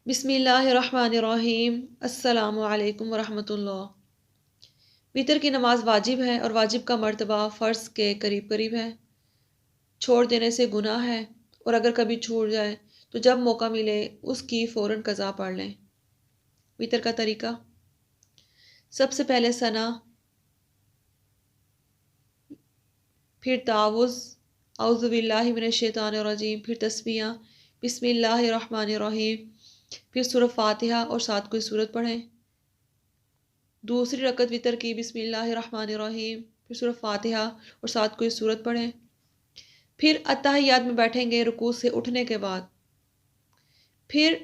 بسم اللہ الرحمن الرحیم۔ السلام علیکم ورحمۃ اللہ۔ وطر کی نماز واجب ہے اور واجب کا مرتبہ فرض کے قریب قریب ہے۔ چھوڑ دینے سے گناہ ہے، اور اگر کبھی چھوٹ جائے تو جب موقع ملے اس کی فوراً قضا پڑھ لیں۔ وطر کا طریقہ: سب سے پہلے ثنا، پھر تعوذ اعوذ باللہ من الشیطان الرجیم، پھر تسمیہ بسم اللہ الرحمن الرحیم، پھر سورہ فاتحہ اور ساتھ کوئی سورت پڑھیں۔ دوسری رکعت وطر کی بسم اللہ الرحمن الرحیم، پھر سورہ فاتحہ اور ساتھ کوئی سورت پڑھیں۔ پھر اتحیات میں بیٹھیں گے رکوع سے اٹھنے کے بعد۔ پھر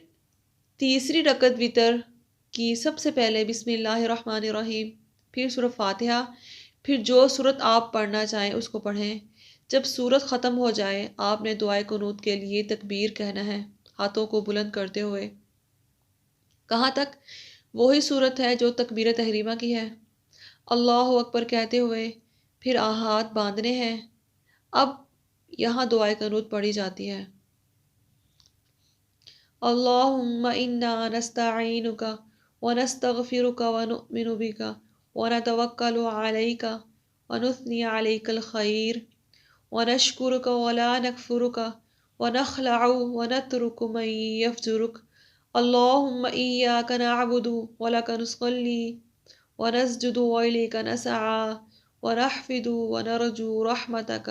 تیسری رکعت وطر کی سب سے پہلے بسم اللہ الرحمن الرحیم، پھر سورہ فاتحہ، پھر جو سورت آپ پڑھنا چاہیں اس کو پڑھیں۔ جب سورت ختم ہو جائے آپ نے دعائے قنوت کے لیے تکبیر کہنا ہے، ہاتھوں کو بلند کرتے ہوئے۔ کہاں تک؟ وہی صورت ہے جو تکبیر تحریمہ کی ہے۔ اللہ اکبر کہتے ہوئے پھر ہاتھ باندھنے ہیں۔ اب یہاں دعائے قنوت پڑھی جاتی ہے۔ اللہم انا نستعینک ونستغفرک ونؤمن بک ونتوکل علیک ونثنی علیک الخیر ونشکرک ولا نکفرک ونخلع ونترک من یفجرک اللہم ایاک نعبد ولک نصلی ونسجد وإلیک نسعی ونحفد ونرجو رحمتک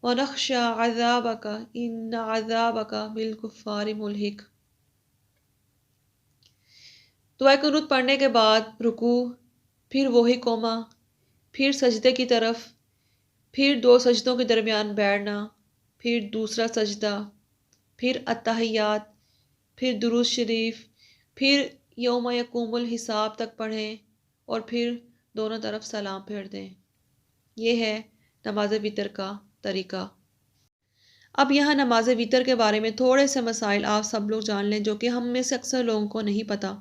ونخشى عذابک ان عذابک بالکفار ملحق۔ دعائے قنوت پڑھنے کے بعد رکوع، پھر وہی قوما، پھر سجدے کی طرف، پھر دو سجدوں کے درمیان بیٹھنا، پھر دوسرا سجدہ، پھر اتحیات، پھر درود شریف، پھر یوم یقوم الحساب تک پڑھیں اور پھر دونوں طرف سلام پھیر دیں۔ یہ ہے نماز وطر کا طریقہ۔ اب یہاں نماز وطر کے بارے میں تھوڑے سے مسائل آپ سب لوگ جان لیں جو کہ ہم میں سے اکثر لوگوں کو نہیں پتہ۔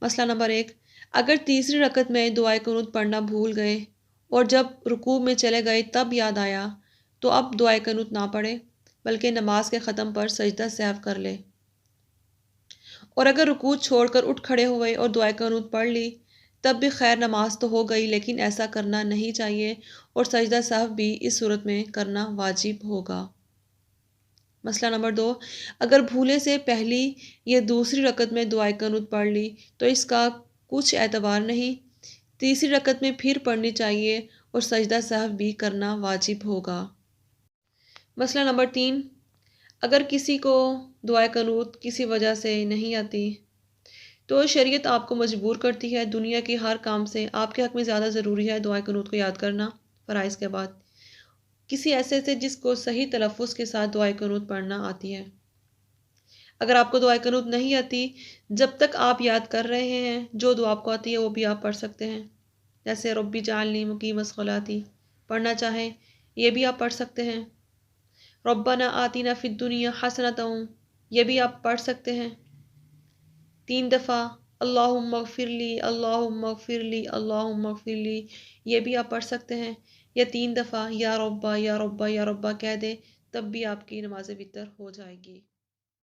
مسئلہ نمبر 1، اگر تیسری رکعت میں دعائے قنوت پڑھنا بھول گئے اور جب رکوع میں چلے گئے تب یاد آیا تو اب دعائے قنوت نہ پڑھے بلکہ نماز کے ختم پر سجدہ سہو کر لے۔ اور اگر رکوع چھوڑ کر اٹھ کھڑے ہوئے اور دعائے قنوت پڑھ لی تب بھی خیر نماز تو ہو گئی، لیکن ایسا کرنا نہیں چاہیے اور سجدہ سہو بھی اس صورت میں کرنا واجب ہوگا۔ مسئلہ نمبر 2، اگر بھولے سے پہلی یا دوسری رکعت میں دعائے قنوت پڑھ لی تو اس کا کچھ اعتبار نہیں، تیسری رکعت میں پھر پڑھنی چاہیے اور سجدہ سہو بھی کرنا واجب ہوگا۔ مسئلہ نمبر 3، اگر کسی کو دعائے قنوت کسی وجہ سے نہیں آتی تو شریعت آپ کو مجبور کرتی ہے، دنیا کے ہر کام سے آپ کے حق میں زیادہ ضروری ہے دعائے قنوت کو یاد کرنا فرائض کے بعد، کسی ایسے سے جس کو صحیح تلفظ کے ساتھ دعائے قنوت پڑھنا آتی ہے۔ اگر آپ کو دعائے قنوت نہیں آتی، جب تک آپ یاد کر رہے ہیں جو دعا آپ کو آتی ہے وہ بھی آپ پڑھ سکتے ہیں، جیسے ربی جعلنی مقیم الصلاۃ پڑھنا چاہیں یہ بھی آپ پڑھ سکتے ہیں۔ ربنا آتنا فی الدنیا حسنۃ یہ بھی آپ پڑھ سکتے ہیں۔ 3 دفعہ اللہم اغفر لی اللہم اغفر لی اللہم اغفر لی یہ بھی آپ پڑھ سکتے ہیں، یا 3 دفعہ یا ربا یا ربا یا ربا کہہ دیں تب بھی آپ کی نماز وتر ہو جائے گی۔